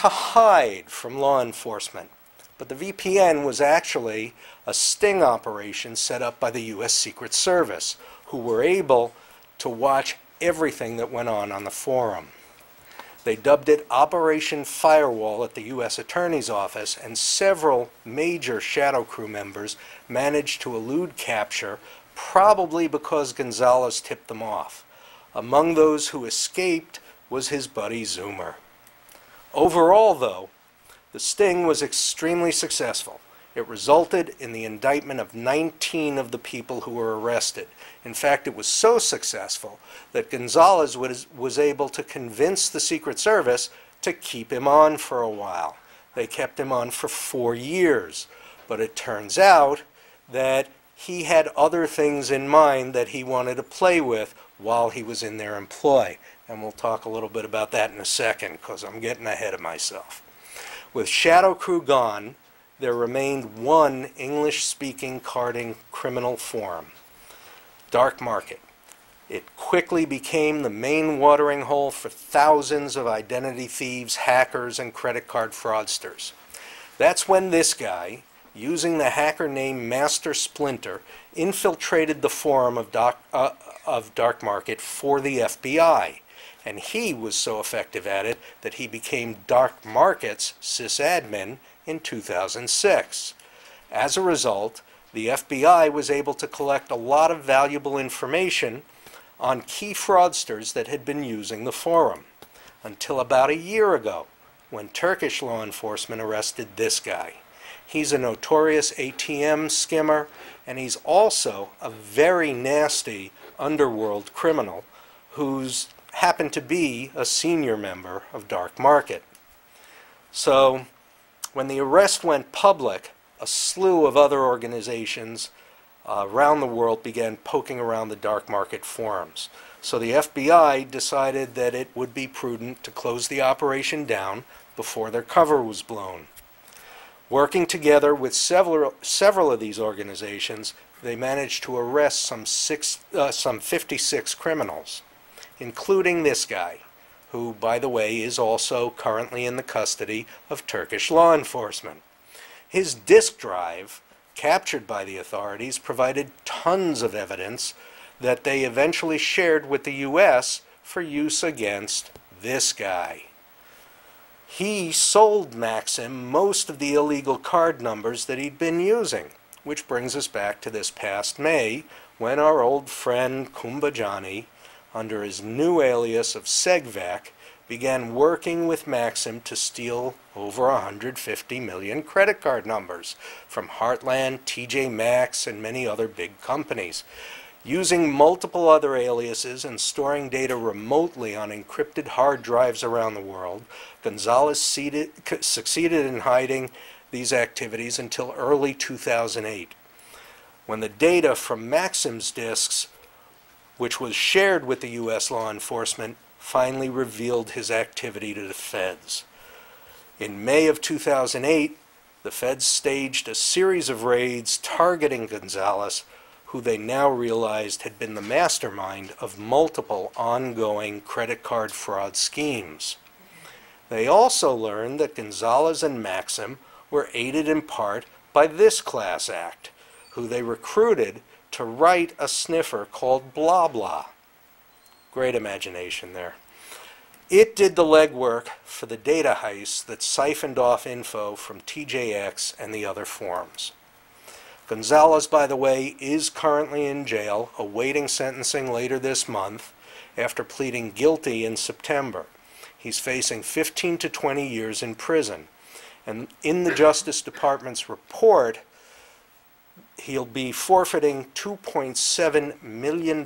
to hide from law enforcement. But the VPN was actually a sting operation set up by the U.S. Secret Service, who were able to watch everything that went on the forum. They dubbed it Operation Firewall at the U.S. Attorney's Office, and several major Shadow Crew members managed to elude capture, probably because Gonzalez tipped them off. Among those who escaped was his buddy Zoomer. Overall, though, the sting was extremely successful. It resulted in the indictment of 19 of the people who were arrested. In fact, it was so successful that Gonzalez was able to convince the Secret Service to keep him on for a while. They kept him on for 4 years. But it turns out that he had other things in mind that he wanted to play with while he was in their employ. And we'll talk a little bit about that in a second, because I'm getting ahead of myself. With Shadow Crew gone, there remained one English-speaking carding criminal forum, Dark Market. It quickly became the main watering hole for thousands of identity thieves, hackers, and credit card fraudsters. That's when this guy, using the hacker name Master Splinter, infiltrated the forum of Dark Market for the FBI. And he was so effective at it that he became Dark Market's sysadmin in 2006. As a result, the FBI was able to collect a lot of valuable information on key fraudsters that had been using the forum, until about a year ago, when Turkish law enforcement arrested this guy. He's a notorious ATM skimmer, and he's also a very nasty underworld criminal who's happened to be a senior member of Dark Market. So, when the arrest went public, a slew of other organizations around the world began poking around the Dark Market forums. So the FBI decided that it would be prudent to close the operation down before their cover was blown. Working together with several of these organizations, they managed to arrest some 56 criminals, including this guy, who, by the way, is also currently in the custody of Turkish law enforcement. His disk drive, captured by the authorities, provided tons of evidence that they eventually shared with the U.S. for use against this guy. He sold Maxim most of the illegal card numbers that he'd been using, which brings us back to this past May, when our old friend Kumbajani, under his new alias of Segvac, began working with Maxim to steal over 150 million credit card numbers from Heartland, TJ Maxx, and many other big companies. Using multiple other aliases and storing data remotely on encrypted hard drives around the world, Gonzalez succeeded in hiding these activities until early 2008, when the data from Maxim's disks, which was shared with the U.S. law enforcement, finally revealed his activity to the feds. In May of 2008, the feds staged a series of raids targeting Gonzalez, who they now realized had been the mastermind of multiple ongoing credit card fraud schemes. They also learned that Gonzalez and Maxim were aided in part by this class act, who they recruited to write a sniffer called Blah Blah. Great imagination there. It did the legwork for the data heist that siphoned off info from TJX and the other forums. Gonzalez, by the way, is currently in jail, awaiting sentencing later this month, after pleading guilty in September. He's facing 15 to 20 years in prison. And in the Justice Department's report, he'll be forfeiting $2.7 million,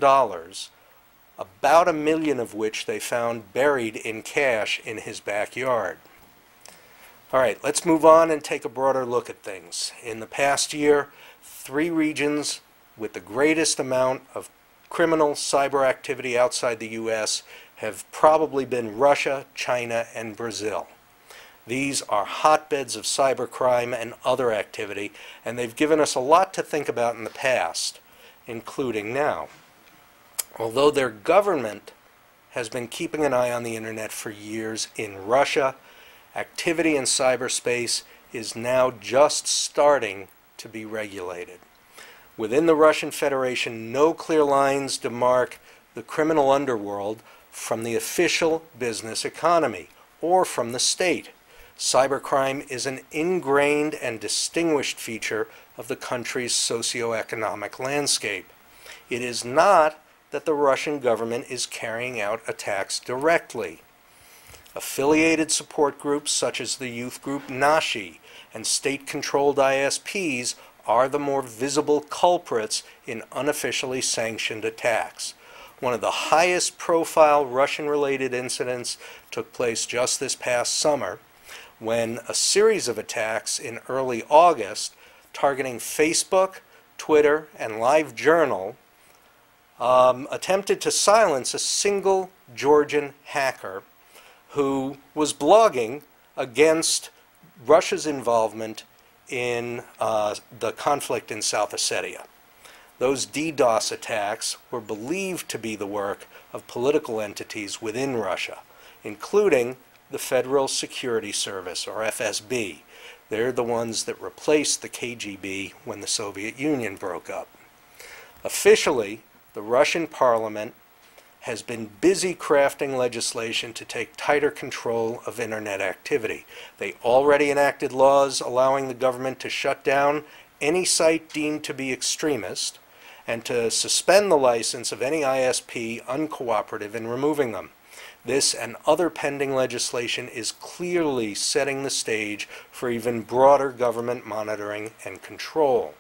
about $1 million of which they found buried in cash in his backyard. All right, let's move on and take a broader look at things. In the past year, 3 regions with the greatest amount of criminal cyber activity outside the U.S. have probably been Russia, China, and Brazil. These are hotbeds of cybercrime and other activity, and they've given us a lot to think about in the past, including now. Although their government has been keeping an eye on the internet for years in Russia, Activity in cyberspace is now just starting to be regulated. Within the Russian Federation, no clear lines demark the criminal underworld from the official business economy or from the state. Cybercrime is an ingrained and distinguished feature of the country's socioeconomic landscape. It is not that the Russian government is carrying out attacks directly. Affiliated support groups such as the youth group Nashi and state-controlled ISPs are the more visible culprits in unofficially sanctioned attacks. One of the highest profile Russian-related incidents took place just this past summer when a series of attacks in early August targeting Facebook, Twitter, and LiveJournal attempted to silence a single Georgian hacker who was blogging against Russia's involvement in the conflict in South Ossetia. Those DDoS attacks were believed to be the work of political entities within Russia, including the Federal Security Service, or FSB. They're the ones that replaced the KGB when the Soviet Union broke up. Officially, the Russian parliament has been busy crafting legislation to take tighter control of internet activity. They already enacted laws allowing the government to shut down any site deemed to be extremist and to suspend the license of any ISP uncooperative in removing them. This and other pending legislation is clearly setting the stage for even broader government monitoring and control.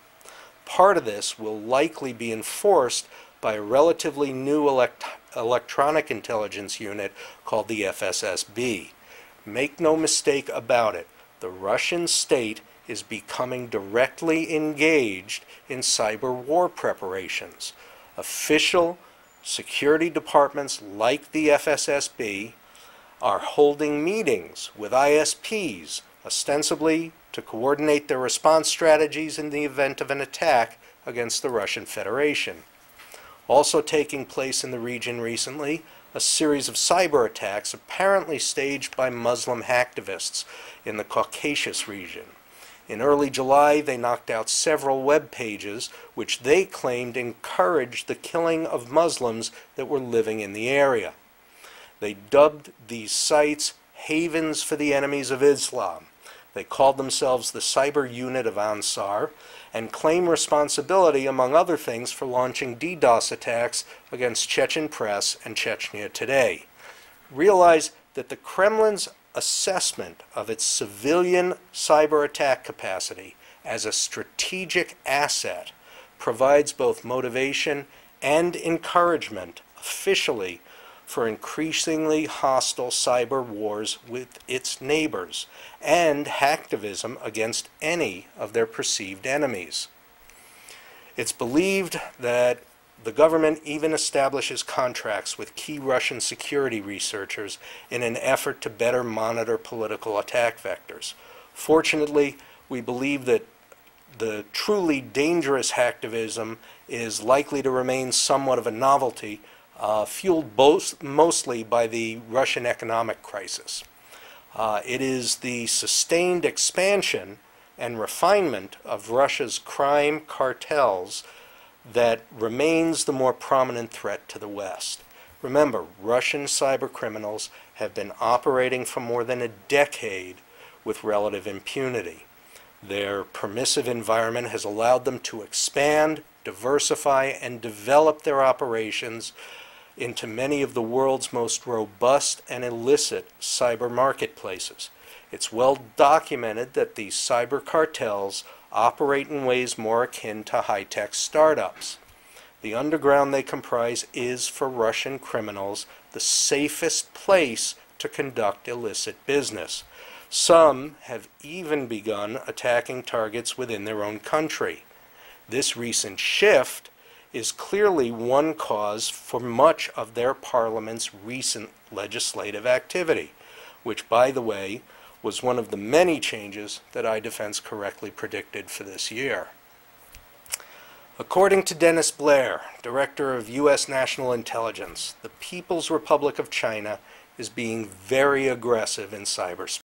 Part of this will likely be enforced by a relatively new electronic intelligence unit called the FSSB. Make no mistake about it, the Russian state is becoming directly engaged in cyber war preparations. Official security departments like the FSSB are holding meetings with ISPs, ostensibly to coordinate their response strategies in the event of an attack against the Russian Federation. Also taking place in the region recently, a series of cyber attacks apparently staged by Muslim hacktivists in the Caucasus region. In early July, they knocked out several web pages which they claimed encouraged the killing of Muslims that were living in the area. They dubbed these sites havens for the enemies of Islam. They called themselves the Cyber Unit of Ansar and claim responsibility, among other things, for launching DDoS attacks against Chechen press and Chechnya Today. Realize that the Kremlin's assessment of its civilian cyber attack capacity as a strategic asset provides both motivation and encouragement officially for increasingly hostile cyber wars with its neighbors and hacktivism against any of their perceived enemies. It's believed that the government even establishes contracts with key Russian security researchers in an effort to better monitor political attack vectors. Fortunately, we believe that the truly dangerous hacktivism is likely to remain somewhat of a novelty, fueled mostly by the Russian economic crisis. It is the sustained expansion and refinement of Russia's crime cartels that remains the more prominent threat to the West. Remember, Russian cyber criminals have been operating for more than a decade with relative impunity. Their permissive environment has allowed them to expand, diversify, and develop their operations into many of the world's most robust and illicit cyber marketplaces. It's well documented that these cyber cartels operate in ways more akin to high-tech startups. The underground they comprise is, for Russian criminals, the safest place to conduct illicit business. Some have even begun attacking targets within their own country. This recent shift is clearly one cause for much of their parliament's recent legislative activity, which, by the way, was one of the many changes that iDefense correctly predicted for this year. According to Dennis Blair, Director of U.S. National Intelligence, the People's Republic of China is being very aggressive in cyberspace.